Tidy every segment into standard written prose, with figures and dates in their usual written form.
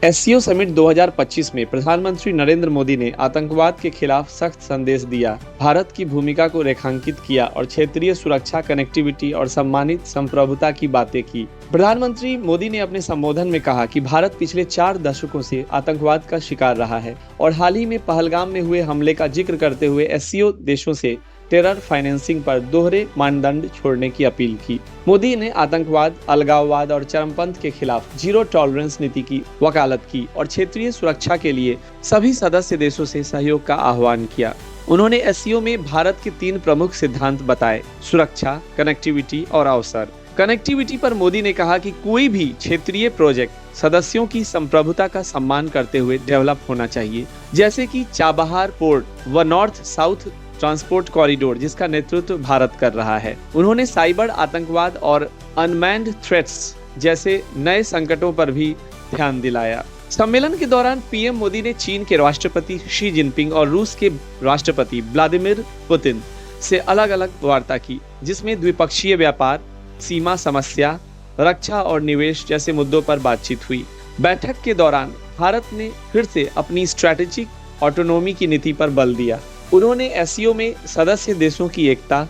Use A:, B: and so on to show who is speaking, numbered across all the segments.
A: SCO summit 2025 में प्रधानमंत्री नरेंद्र मोदी ने आतंकवाद के खिलाफ सख्त संदेश दिया, भारत की भूमिका को रेखांकित किया और क्षेत्रीय सुरक्षा, कनेक्टिविटी और सम्मानित संप्रभुता की बातें की। प्रधानमंत्री मोदी ने अपने संबोधन में कहा कि भारत पिछले 4 दशकों से आतंकवाद का शिकार रहा है और हाल ही में पहलगाम में हुए हमले का जिक्र करते हुए एससीओ देशों से टेरर फाइनेंसिंग पर दोहरे मानदंड छोड़ने की अपील की। मोदी ने आतंकवाद, अलगाववाद और चरमपंथ के खिलाफ जीरो टॉलरेंस नीति की वकालत की और क्षेत्रीय सुरक्षा के लिए सभी सदस्य देशों से सहयोग का आह्वान किया। उन्होंने एससीओ में भारत के 3 प्रमुख सिद्धांत बताए: सुरक्षा, कनेक्टिविटी और अवसर। कनेक्टिविटी पर मोदी ने कहा कि कोई भी क्षेत्रीय प्रोजेक्ट सदस्यों की संप्रभुता का सम्मान करते हुए डेवलप होना चाहिए, जैसे कि चाबहार पोर्ट व नॉर्थ साउथ ट्रांसपोर्ट कॉरिडोर, जिसका नेतृत्व भारत कर रहा है। उन्होंने साइबर आतंकवाद और अनमैन्ड थ्रेट्स जैसे नए संकटों पर भी ध्यान दिलाया। सम्मेलन के दौरान पीएम मोदी ने चीन के राष्ट्रपति शी जिनपिंग और रूस के राष्ट्रपति व्लादिमीर पुतिन से अलग अलग वार्ता की, जिसमें द्विपक्षीय व्यापार, सीमा समस्या, रक्षा और निवेश जैसे मुद्दों पर बातचीत हुई। बैठक के दौरान भारत ने फिर से अपनी स्ट्रैटेजिक ऑटोनोमी की नीति पर बल दिया। उन्होंने एससीओ में सदस्य देशों की एकता,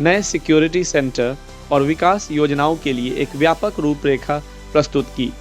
A: नए सिक्योरिटी सेंटर और विकास योजनाओं के लिए एक व्यापक रूपरेखा प्रस्तुत की।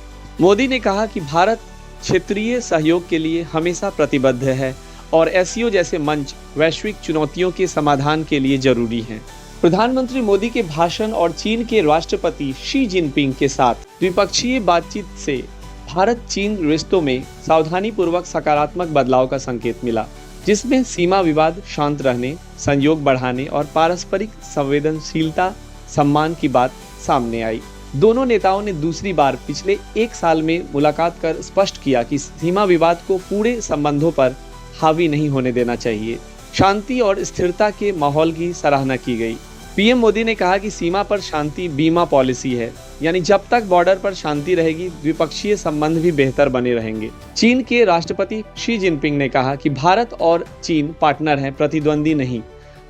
A: मोदी ने कहा कि भारत क्षेत्रीय सहयोग के लिए हमेशा प्रतिबद्ध है और एससीओ जैसे मंच वैश्विक चुनौतियों के समाधान के लिए जरूरी हैं। प्रधानमंत्री मोदी के भाषण और चीन के राष्ट्रपति शी जिनपिंग के साथ द्विपक्षीय बातचीत से भारत चीन रिश्तों में सावधानीपूर्वक सकारात्मक बदलाव का संकेत मिला, जिसमें सीमा विवाद शांत रहने, सहयोग बढ़ाने और पारस्परिक संवेदनशीलता सम्मान की बात सामने आई। दोनों नेताओं ने दूसरी बार पिछले 1 साल में मुलाकात कर स्पष्ट किया कि सीमा विवाद को पूरे संबंधों पर हावी नहीं होने देना चाहिए। शांति और स्थिरता के माहौल की सराहना की गई। पीएम मोदी ने कहा कि सीमा पर शांति बीमा पॉलिसी है, यानी जब तक बॉर्डर पर शांति रहेगी, द्विपक्षीय संबंध भी बेहतर बने रहेंगे। चीन के राष्ट्रपति शी जिनपिंग ने कहा कि भारत और चीन पार्टनर हैं, प्रतिद्वंदी नहीं।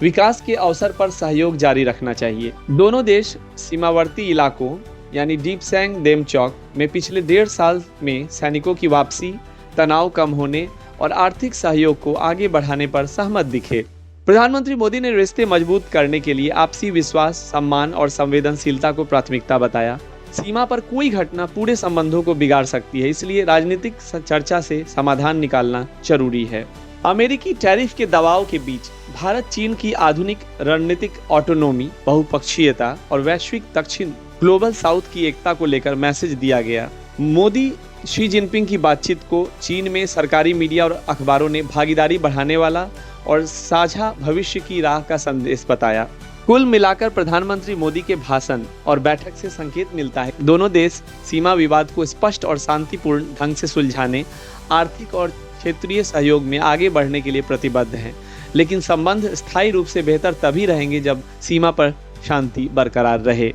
A: विकास के अवसर पर सहयोग जारी रखना चाहिए। दोनों देश सीमावर्ती इलाकों यानी डीपसैंग देमचौक में पिछले 1.5 साल में सैनिकों की वापसी, तनाव कम होने और आर्थिक सहयोग को आगे बढ़ाने पर सहमत दिखे। प्रधानमंत्री मोदी ने रिश्ते मजबूत करने के लिए आपसी विश्वास, सम्मान और संवेदनशीलता को प्राथमिकता बताया। सीमा पर कोई घटना पूरे संबंधों को बिगाड़ सकती है, इसलिए राजनीतिक चर्चा से समाधान निकालना जरूरी है। अमेरिकी टैरिफ के दबाव के बीच भारत चीन की आधुनिक रणनीतिक ऑटोनोमी, बहुपक्षीयता और वैश्विक दक्षिण ग्लोबल साउथ की एकता को लेकर मैसेज दिया गया। मोदी शी जिनपिंग की बातचीत को चीन में सरकारी मीडिया और अखबारों ने भागीदारी बढ़ाने वाला और साझा भविष्य की राह का संदेश बताया। कुल मिलाकर प्रधानमंत्री मोदी के भाषण और बैठक से संकेत मिलता है दोनों देश सीमा विवाद को स्पष्ट और शांतिपूर्ण ढंग से सुलझाने, आर्थिक और क्षेत्रीय सहयोग में आगे बढ़ने के लिए प्रतिबद्ध हैं। लेकिन संबंध स्थायी रूप से बेहतर तभी रहेंगे जब सीमा पर शांति बरकरार रहे।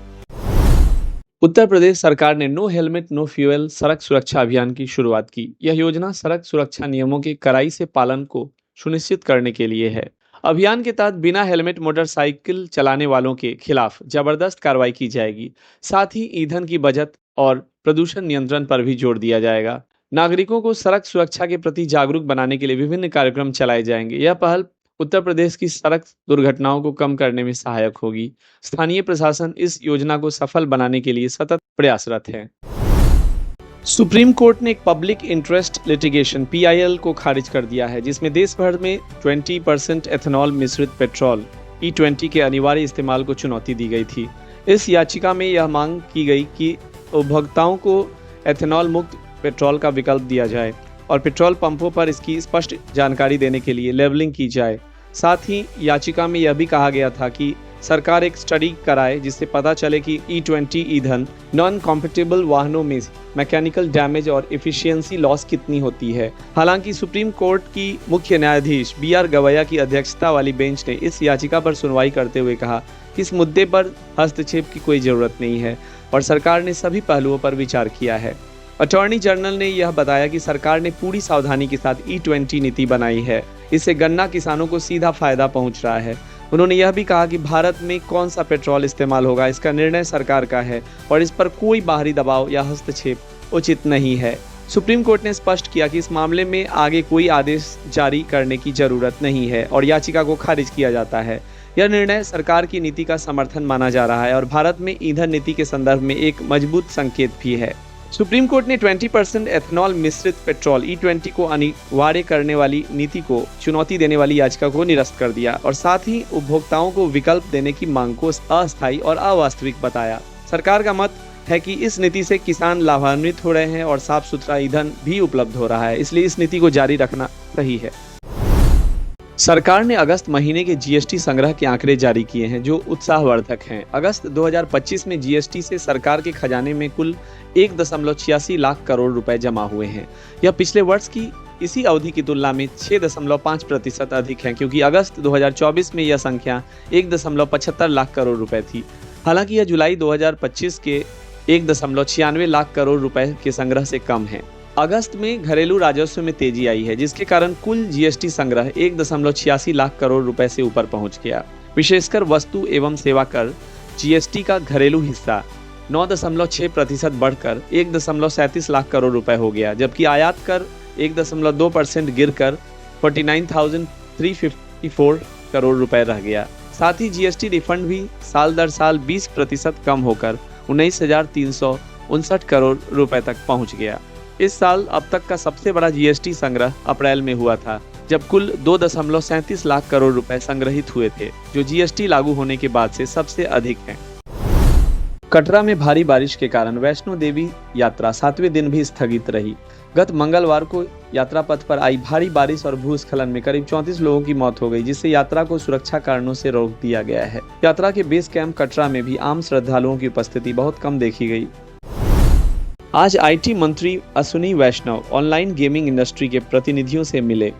A: उत्तर प्रदेश सरकार ने नो हेलमेट नो फ्यूल सड़क सुरक्षा अभियान की शुरुआत की। यह योजना सड़क सुरक्षा नियमों के कड़ाई से पालन को सुनिश्चित करने के लिए है। अभियान के तहत बिना हेलमेट मोटरसाइकिल चलाने वालों के खिलाफ जबरदस्त कार्रवाई की जाएगी। साथ ही ईंधन की बचत और प्रदूषण नियंत्रण पर भी जोर दिया जाएगा। नागरिकों को सड़क सुरक्षा के प्रति जागरूक बनाने के लिए विभिन्न कार्यक्रम चलाए जाएंगे। यह पहल उत्तर प्रदेश की सड़क दुर्घटनाओं को कम करने में सहायक होगी। स्थानीय प्रशासन इस योजना को सफल बनाने के लिए सतत प्रयासरत है। सुप्रीम कोर्ट ने एक पब्लिक इंटरेस्ट लिटिगेशन (PIL) को खारिज कर दिया है, जिसमें देश भर में 20% एथेनॉल मिश्रित पेट्रोल E20 के अनिवार्य इस्तेमाल को चुनौती दी गई थी। इस याचिका में यह मांग की गई कि उपभोक्ताओं को एथेनॉल मुक्त पेट्रोल का विकल्प दिया जाए और पेट्रोल पंपों पर इसकी स्पष्ट जानकारी देने के लिए लेबलिंग की जाए। साथ ही याचिका में यह भी कहा गया था कि सरकार एक स्टडी कराए जिससे पता चले कि E20 ईंधन नॉन कॉम्पेटेबल वाहनों में मैकेनिकल डैमेज और एफिशिएंसी लॉस कितनी होती है। हालांकि सुप्रीम कोर्ट की मुख्य न्यायाधीश BR गवैया की अध्यक्षता वाली बेंच ने इस याचिका पर सुनवाई करते हुए कहा कि इस मुद्दे पर हस्तक्षेप की कोई जरूरत नहीं है और सरकार ने सभी पहलुओं पर विचार किया है। अटॉर्नी जनरल ने यह बताया कि सरकार ने पूरी सावधानी के साथ E20 नीति बनाई है। इससे गन्ना किसानों को सीधा फायदा पहुंच रहा है। उन्होंने यह भी कहा कि भारत में कौन सा पेट्रोल इस्तेमाल होगा इसका निर्णय सरकार का है और इस पर कोई बाहरी दबाव या हस्तक्षेप उचित नहीं है। सुप्रीम कोर्ट ने स्पष्ट किया कि इस मामले में आगे कोई आदेश जारी करने की जरूरत नहीं है और याचिका को खारिज किया जाता है। यह निर्णय सरकार की नीति का समर्थन माना जा रहा है और भारत में ईंधन नीति के संदर्भ में एक मजबूत संकेत भी है। सुप्रीम कोर्ट ने 20% एथनॉल मिश्रित पेट्रोल E20 को अनिवार्य करने वाली नीति को चुनौती देने वाली याचिका को निरस्त कर दिया और साथ ही उपभोक्ताओं को विकल्प देने की मांग को अस्थायी और अवास्तविक बताया। सरकार का मत है कि इस नीति से किसान लाभान्वित हो रहे हैं और साफ सुथरा ईंधन भी उपलब्ध हो रहा है, इसलिए इस नीति को जारी रखना सही है। सरकार ने अगस्त महीने के जीएसटी संग्रह के आंकड़े जारी किए हैं जो उत्साहवर्धक हैं। अगस्त 2025 में जीएसटी से सरकार के खजाने में कुल 1.86 लाख करोड़ रुपए जमा हुए हैं। यह पिछले वर्ष की इसी अवधि की तुलना में 6.5% अधिक है, क्योंकि अगस्त 2024 में यह संख्या 1.75 लाख करोड़ रुपए थी। हालांकि यह जुलाई 2025 के 1.96 लाख करोड़ रुपए के संग्रह से कम है। अगस्त में घरेलू राजस्व में तेजी आई है, जिसके कारण कुल जीएसटी संग्रह 1.86 लाख करोड़ रुपए से ऊपर पहुंच गया। विशेषकर वस्तु एवं सेवा कर जीएसटी का घरेलू हिस्सा 9.6% बढ़कर 1.37 लाख करोड़ रुपए हो गया, जबकि आयात कर 1.2% गिरकर 49,354 करोड़ रुपए रह गया। साथ ही जीएसटी रिफंड भी साल दर साल 20% कम होकर 19,359 करोड़ रुपए तक पहुंच गया। इस साल अब तक का सबसे बड़ा जीएसटी संग्रह अप्रैल में हुआ था, जब कुल 2.37 लाख करोड़ रुपए संग्रहित हुए थे, जो जीएसटी लागू होने के बाद से सबसे अधिक है। कटरा में भारी बारिश के कारण वैष्णो देवी यात्रा 7वें दिन भी स्थगित रही। गत मंगलवार को यात्रा पथ पर आई भारी बारिश और भूस्खलन में करीब 34 लोगों की मौत हो गई, जिससे यात्रा को सुरक्षा कारणों से रोक दिया गया है। यात्रा के बेस कैंप कटरा में भी आम श्रद्धालुओं की उपस्थिति बहुत कम देखी गई। आज आईटी मंत्री अश्विनी वैष्णव ऑनलाइन गेमिंग इंडस्ट्री के प्रतिनिधियों से मिले।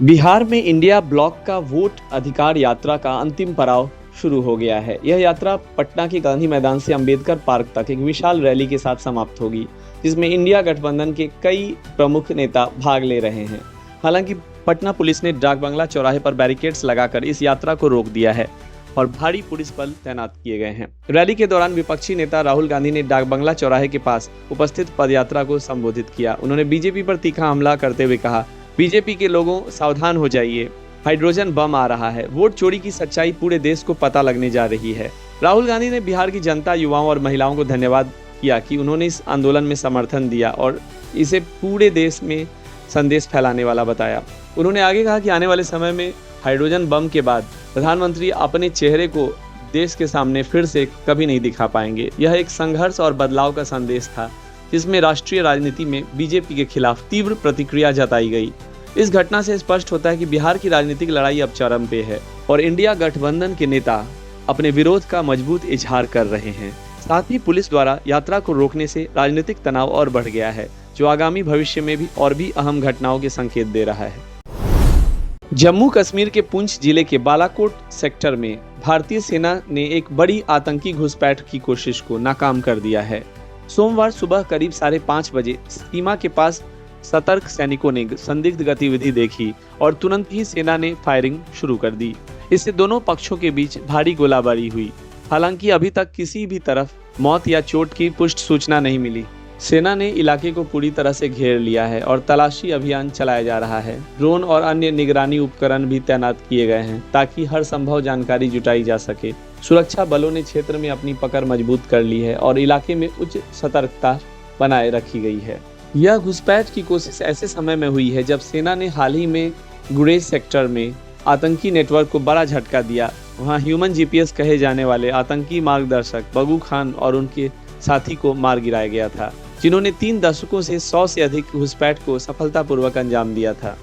A: बिहार में इंडिया ब्लॉक का वोट अधिकार यात्रा का अंतिम पड़ाव शुरू हो गया है। यह यात्रा पटना के गांधी मैदान से अंबेडकर पार्क तक एक विशाल रैली के साथ समाप्त होगी, जिसमें इंडिया गठबंधन के कई प्रमुख नेता भाग ले रहे हैं। हालांकि पटना पुलिस ने डाक बंगला चौराहे पर बैरिकेड्स लगाकर इस यात्रा को रोक दिया है और भारी पुलिस बल तैनात किए गए हैं। रैली के दौरान विपक्षी नेता राहुल गांधी ने डाक बंगला चौराहे के पास उपस्थित पदयात्रा को संबोधित किया। उन्होंने बीजेपी पर तीखा हमला करते हुए कहा, बीजेपी के लोगों सावधान हो जाइए, हाइड्रोजन बम आ रहा है। वोट चोरी की सच्चाई पूरे देश को पता लगने जा रही है। राहुल गांधी ने बिहार की जनता, युवाओं और महिलाओं को धन्यवाद किया कि उन्होंने इस आंदोलन में समर्थन दिया और इसे पूरे देश में संदेश फैलाने वाला बताया। उन्होंने आगे कहा कि आने वाले समय में हाइड्रोजन बम के बाद प्रधानमंत्री अपने चेहरे को देश के सामने फिर से कभी नहीं दिखा पाएंगे। यह एक संघर्ष और बदलाव का संदेश था, जिसमें राष्ट्रीय राजनीति में बीजेपी के खिलाफ तीव्र प्रतिक्रिया जताई गई। इस घटना से स्पष्ट होता है कि बिहार की राजनीतिक लड़ाई अब चरम पे है और इंडिया गठबंधन के नेता अपने विरोध का मजबूत इजहार कर रहे हैं। साथ ही पुलिस द्वारा यात्रा को रोकने से राजनीतिक तनाव और बढ़ गया है, जो आगामी भविष्य में भी और भी अहम घटनाओं के संकेत दे रहा है। जम्मू कश्मीर के पुंछ जिले के बालाकोट सेक्टर में भारतीय सेना ने एक बड़ी आतंकी घुसपैठ की कोशिश को नाकाम कर दिया है। सोमवार सुबह करीब 5:30 बजे सीमा के पास सतर्क सैनिकों ने संदिग्ध गतिविधि देखी और तुरंत ही सेना ने फायरिंग शुरू कर दी। इससे दोनों पक्षों के बीच भारी गोलाबारी हुई। हालांकि अभी तक किसी भी तरफ मौत या चोट की पुष्ट सूचना नहीं मिली। सेना ने इलाके को पूरी तरह से घेर लिया है और तलाशी अभियान चलाया जा रहा है। ड्रोन और अन्य निगरानी उपकरण भी तैनात किए गए हैं ताकि हर संभव जानकारी जुटाई जा सके। सुरक्षा बलों ने क्षेत्र में अपनी पकड़ मजबूत कर ली है और इलाके में उच्च सतर्कता बनाए रखी गई है। यह घुसपैठ की कोशिश ऐसे समय में हुई है जब सेना ने हाल ही में गुरेज सेक्टर में आतंकी नेटवर्क को बड़ा झटका दिया। वहां ह्यूमन जीपीएस कहे जाने वाले आतंकी मार्गदर्शक बगू खान और उनके साथी को मार गिराया गया था, जिन्होंने 3 दशकों से 100 से अधिक घुसपैठ को सफलतापूर्वक अंजाम दिया था।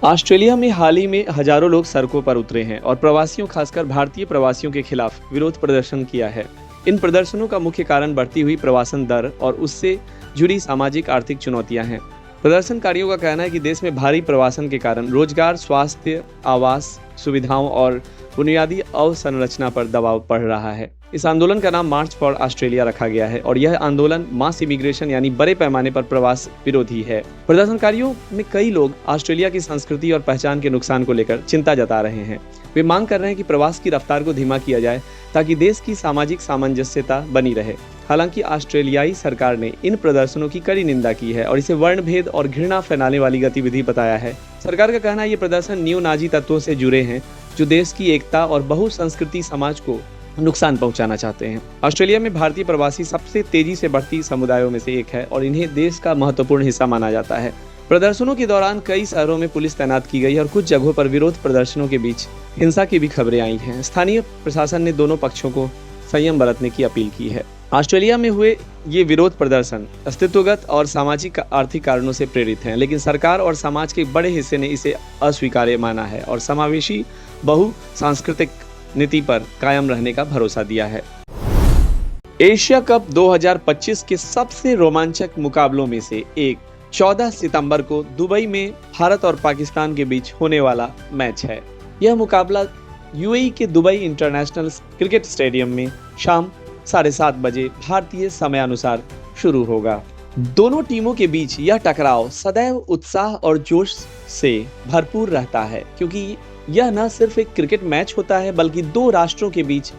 A: ऑस्ट्रेलिया में हाल ही में हजारों लोग सड़कों पर उतरे हैं और प्रवासियों, खासकर भारतीय प्रवासियों के खिलाफ विरोध प्रदर्शन किया है। इन प्रदर्शनों का मुख्य कारण बढ़ती हुई प्रवासन दर और उससे जुड़ी सामाजिक आर्थिक चुनौतियां हैं। प्रदर्शनकारियों का कहना है कि देश में भारी प्रवासन के कारण रोजगार, स्वास्थ्य, आवास, सुविधाओं और बुनियादी अवसंरचना पर दबाव पड़ रहा है। इस आंदोलन का नाम मार्च फॉर ऑस्ट्रेलिया रखा गया है और यह आंदोलन मास इमिग्रेशन यानी बड़े पैमाने पर प्रवास विरोधी है। प्रदर्शनकारियों में कई लोग ऑस्ट्रेलिया की संस्कृति और पहचान के नुकसान को लेकर चिंता जता रहे हैं। वे मांग कर रहे हैं कि प्रवास की रफ्तार को धीमा किया जाए ताकि देश की सामाजिक सामंजस्यता बनी रहे। हालांकि ऑस्ट्रेलियाई सरकार ने इन प्रदर्शनों की कड़ी निंदा की है और इसे वर्णभेद और घृणा फैलाने वाली गतिविधि बताया है। सरकार का कहना है ये प्रदर्शन न्यू नाजी तत्वों से जुड़े हैं जो देश की एकता और बहुसंस्कृति समाज को नुकसान पहुंचाना चाहते हैं। ऑस्ट्रेलिया में भारतीय प्रवासी सबसे तेजी से बढ़ती समुदायों में से एक है और इन्हें देश का महत्वपूर्ण हिस्सा माना जाता है। प्रदर्शनों के दौरान कई शहरों में पुलिस तैनात की गई और कुछ जगहों पर विरोध प्रदर्शनों के बीच हिंसा की भी खबरें आई हैं। स्थानीय प्रशासन ने दोनों पक्षों को संयम बरतने की अपील की है। ऑस्ट्रेलिया में हुए ये विरोध प्रदर्शन अस्तित्वगत और सामाजिक आर्थिक कारणों से प्रेरित हैं, लेकिन सरकार और समाज के बड़े हिस्से ने इसे अस्वीकार्य माना है और समावेशी बहुसांस्कृतिक नीति पर कायम रहने का भरोसा दिया है। एशिया कप 2025 के सबसे रोमांचक मुकाबलों में से एक 14 सितंबर को दुबई में भारत और पाकिस्तान के बीच होने वाला मैच है। यह मुकाबला यूएई के दुबई इंटरनेशनल क्रिकेट स्टेडियम में शाम 7:30 बजे भारतीय समयानुसार शुरू होगा। दोनों टीमों के बीच यह टकराव सदैव उत्साह और जोश से भरपूर रहता है, क्योंकि यह न सिर्फ एक क्रिकेट मैच होता है बल्कि दो राष्ट्रों के बीच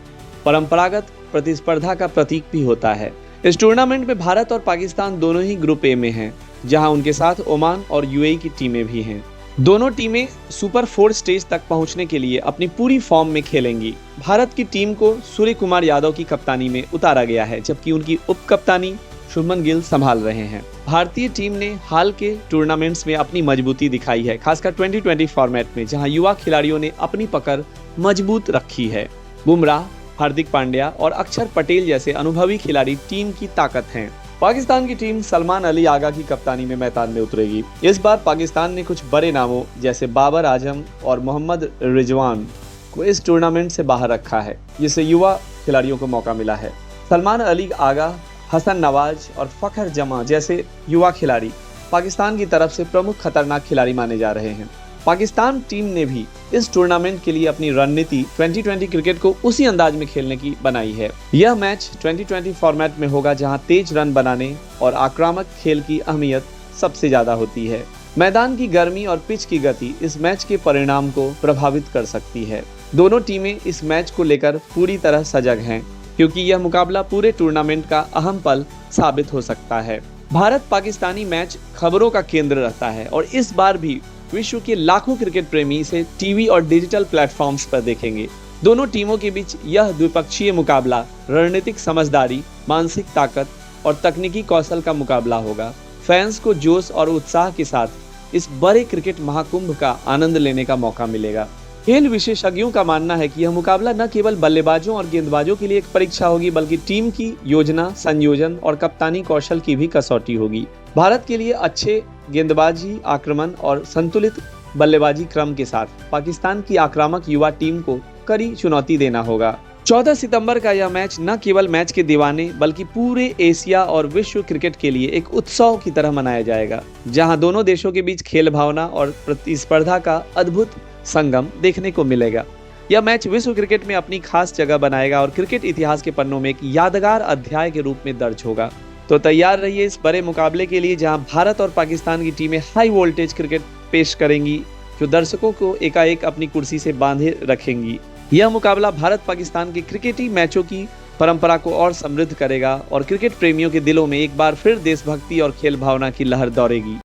A: परंपरागत प्रतिस्पर्धा का प्रतीक भी होता है। इस टूर्नामेंट में भारत और पाकिस्तान दोनों ही ग्रुप ए में हैं, जहां उनके साथ ओमान और यूएई की टीमें भी हैं। दोनों टीमें सुपर 4 स्टेज तक पहुंचने के लिए अपनी पूरी फॉर्म में खेलेंगी। भारत की टीम को सूर्य कुमार यादव की कप्तानी में उतारा गया है, जबकि उनकी उप कप्तानी शुभमन गिल संभाल रहे हैं। भारतीय टीम ने हाल के टूर्नामेंट्स में अपनी मजबूती दिखाई है, खासकर 2020 फॉर्मेट में, जहां युवा खिलाड़ियों ने अपनी पकड़ मजबूत रखी है। बुमराह, हार्दिक पांड्या और अक्षर पटेल जैसे अनुभवी खिलाड़ी टीम की ताकत हैं। पाकिस्तान की टीम सलमान अली आगा की कप्तानी में मैदान में उतरेगी। इस बार पाकिस्तान ने कुछ बड़े नामों जैसे बाबर आजम और मोहम्मद रिजवान को इस टूर्नामेंट से बाहर रखा है, जिससे युवा खिलाड़ियों को मौका मिला है। सलमान अली आगा, हसन नवाज और फखर जमा जैसे युवा खिलाड़ी पाकिस्तान की तरफ से प्रमुख खतरनाक खिलाड़ी माने जा रहे हैं। पाकिस्तान टीम ने भी इस टूर्नामेंट के लिए अपनी रणनीति 2020 क्रिकेट को उसी अंदाज में खेलने की बनाई है। यह मैच 2020 फॉर्मेट में होगा, जहां तेज रन बनाने और आक्रामक खेल की अहमियत सबसे ज्यादा होती है। मैदान की गर्मी और पिच की गति इस मैच के परिणाम को प्रभावित कर सकती है। दोनों टीमें इस मैच को लेकर पूरी तरह सजग हैं, क्योंकि यह मुकाबला पूरे टूर्नामेंट का अहम पल साबित हो सकता है। भारत पाकिस्तानी मैच खबरों का केंद्र रहता है और इस बार भी विश्व के लाखों क्रिकेट प्रेमी इसे टीवी और डिजिटल प्लेटफॉर्म्स पर देखेंगे। दोनों टीमों के बीच यह द्विपक्षीय मुकाबला रणनीतिक समझदारी, मानसिक ताकत और तकनीकी कौशल का मुकाबला होगा। फैंस को जोश और उत्साह के साथ इस बड़े क्रिकेट महाकुंभ का आनंद लेने का मौका मिलेगा। खेल विशेषज्ञों का मानना है कि यह मुकाबला न केवल बल्लेबाजों और गेंदबाजों के लिए एक परीक्षा होगी, बल्कि टीम की योजना, संयोजन और कप्तानी कौशल की भी कसौटी होगी। भारत के लिए अच्छे गेंदबाजी, आक्रमण और संतुलित बल्लेबाजी क्रम के साथ पाकिस्तान की आक्रामक युवा टीम को कड़ी चुनौती देना होगा। 14 सितंबर का यह मैच न केवल मैच के दीवाने बल्कि पूरे एशिया और विश्व क्रिकेट के लिए एक उत्सव की तरह मनाया जाएगा, जहां दोनों देशों के बीच खेल भावना और प्रतिस्पर्धा का अद्भुत संगम देखने को मिलेगा। यह मैच विश्व क्रिकेट में अपनी खास जगह बनाएगा और क्रिकेट इतिहास के पन्नों में एक यादगार अध्याय के रूप में दर्ज होगा। तो तैयार रहिए इस बड़े मुकाबले के लिए, जहां भारत और पाकिस्तान की टीमें हाई वोल्टेज क्रिकेट पेश करेंगी, जो दर्शकों को एकाएक अपनी कुर्सी से बांधे रखेंगी। यह मुकाबला भारत पाकिस्तान के क्रिकेटी मैचों की परंपरा को और समृद्ध करेगा और क्रिकेट प्रेमियों के दिलों में एक बार फिर देशभक्ति और खेल भावना की लहर दौड़ेगी।